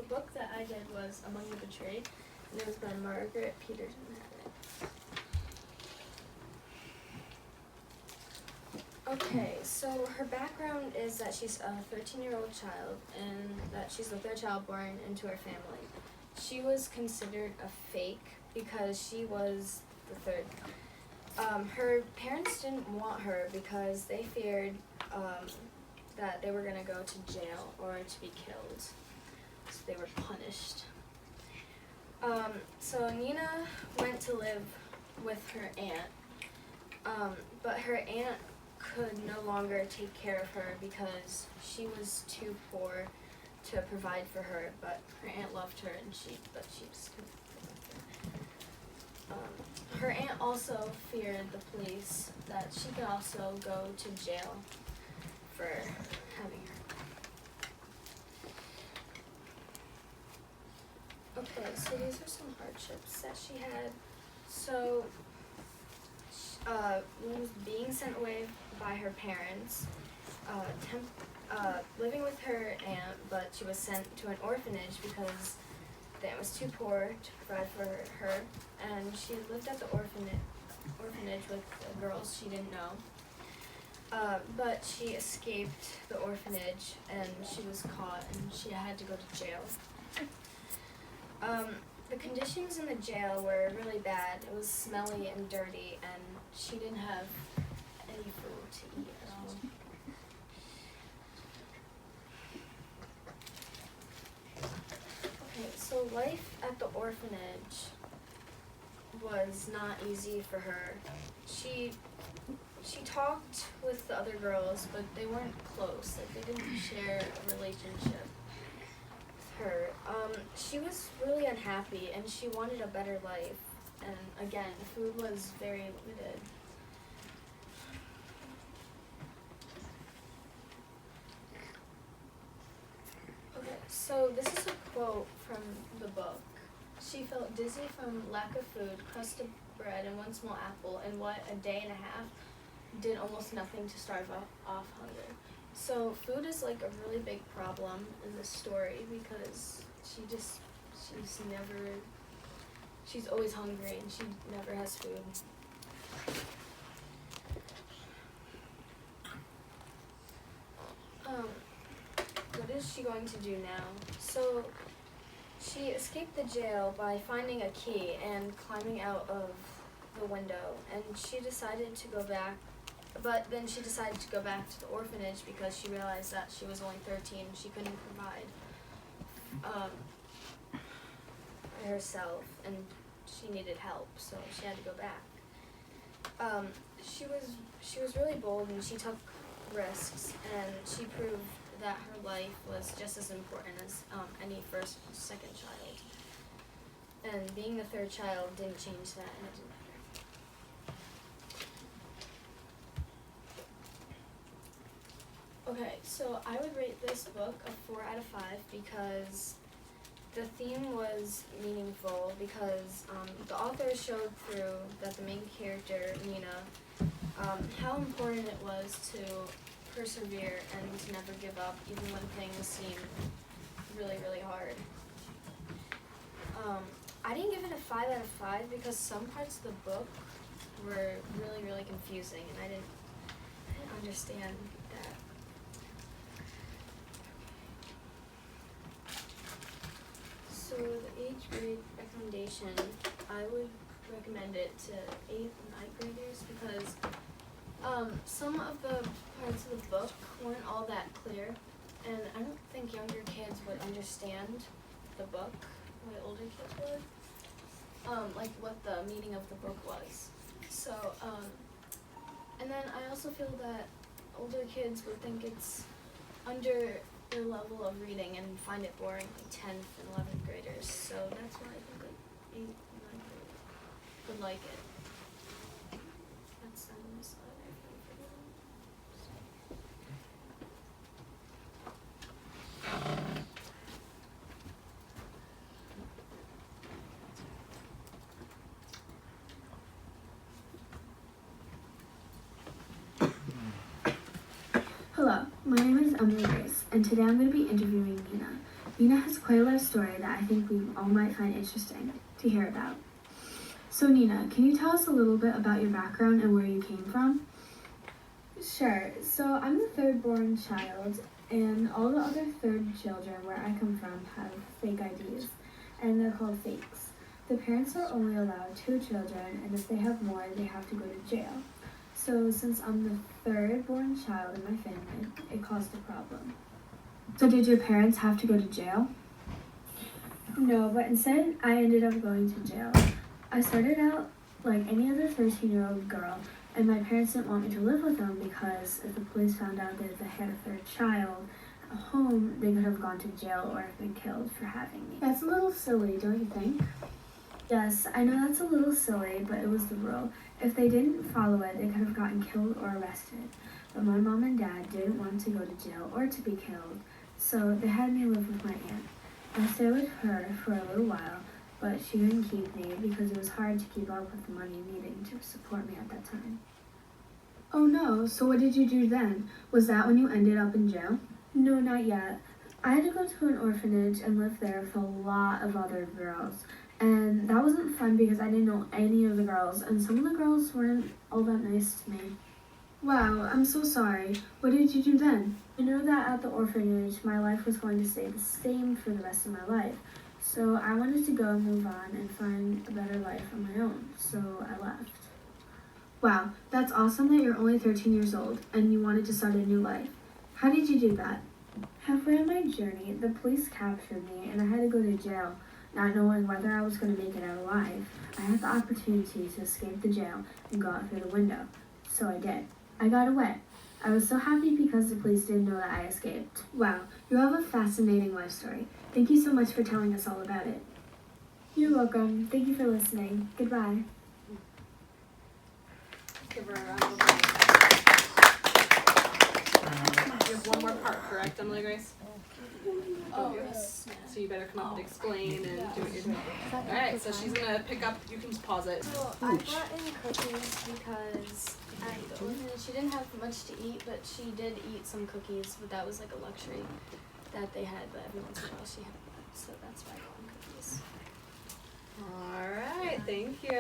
book that I did was Among the Betrayed, and it was by Margaret Peterson. Okay, so her background is that she's a 13-year-old child and that she's the third child born into her family. She was considered a fake because she was the third. Her parents didn't want her because they feared that they were going to go to jail or to be killed. So they were punished. So Nina went to live with her aunt, but her aunt could no longer take care of her because she was too poor to provide for her, but her aunt loved her and she just couldn't provide for her. Her aunt also feared the police, that she could also go to jail for having her. Okay, so these are some hardships that she had. So, was being sent away by her parents, living with her aunt, but she was sent to an orphanage because the aunt was too poor to provide for her, and she lived at the orphanage with girls she didn't know. But she escaped the orphanage and she was caught and she had to go to jail. The conditions in the jail were really bad. It was smelly and dirty and she didn't have any food to eat at all. Okay, so life at the orphanage was not easy for her. She talked with the other girls, but they weren't close. Like, they didn't share a relationship with her. She was really unhappy, and she wanted a better life. And again, food was very limited. Okay, so this is a quote from the book. She felt dizzy from lack of food, crust of bread, and one small apple, and what a day and a half did almost nothing to starve off hunger. So food is like a really big problem in this story because she's always hungry and she never has food. What is she going to do now? So she escaped the jail by finding a key and climbing out of the window, and she decided to go back, but then she decided to go back to the orphanage because she realized that she was only 13 and she couldn't provide herself and she needed help, so she had to go back. She was really bold and she took risks, and she proved that her life was just as important as any first or second child. And being the third child didn't change that, and it didn't matter. Okay, so I would rate this book a 4 out of 5 because the theme was meaningful, because the author showed through that the main character, Nina, how important it was to persevere and to never give up even when things seem really, really hard. I didn't give it a 5 out of 5 because some parts of the book were really, really confusing and I didn't understand that. So the age grade recommendation, I would recommend it to 8th and 9th graders because some of the parts of the book weren't all that clear, and I don't think younger kids would understand the book the way older kids would, like what the meaning of the book was. So, and then I also feel that older kids would think it's under their level of reading and find it boring, like 10th and 11th graders. So that's why I think like 8th and 9th graders would like it. That's on this slide. Hello, my name is Emily Grace, and today I'm going to be interviewing Nina. Nina has quite a life story that I think we all might find interesting to hear about. So Nina, can you tell us a little bit about your background and where you came from? Sure. So I'm the third born child, and all the other third children where I come from have fake IDs, and they're called fakes. The parents are only allowed 2 children, and if they have more, they have to go to jail. So since I'm the third born child in my family, it caused a problem. So did your parents have to go to jail? No, but instead I ended up going to jail. I started out like any other 13-year-old girl, and my parents didn't want me to live with them because if the police found out that they had a third child at home, they could have gone to jail or have been killed for having me. That's a little silly, don't you think? Yes, I know that's a little silly, but it was the rule. If they didn't follow it, they could have gotten killed or arrested. But my mom and dad didn't want to go to jail or to be killed, so they had me live with my aunt. I stayed with her for a little while, but she didn't keep me because it was hard to keep up with the money needing to support me at that time. Oh no, so what did you do then? Was that when you ended up in jail? No, not yet. I had to go to an orphanage and live there with a lot of other girls. And that wasn't fun because I didn't know any of the girls, and some of the girls weren't all that nice to me. Wow, I'm so sorry. What did you do then? I know that at the orphanage, my life was going to stay the same for the rest of my life. So I wanted to go and move on and find a better life on my own, so I left. Wow, that's awesome that you're only 13 years old and you wanted to start a new life. How did you do that? Halfway on my journey, the police captured me and I had to go to jail. Not knowing whether I was going to make it out alive, I had the opportunity to escape the jail and go out through the window. So I did. I got away. I was so happy because the police didn't know that I escaped. Wow, you have a fascinating life story. Thank you so much for telling us all about it. You're welcome. Thank you for listening. Goodbye. Give her a round of applause. You have one more part, correct, Emily Grace? Oh, yes. So you better come up and explain and do what you're doing. Alright, so she's gonna pick up, you can just pause it. So I brought in cookies because at the orphanage she didn't have much to eat, but she did eat some cookies, but that was like a luxury that they had, but every once in a while she had that. So that's why I brought in cookies. Alright, thank you.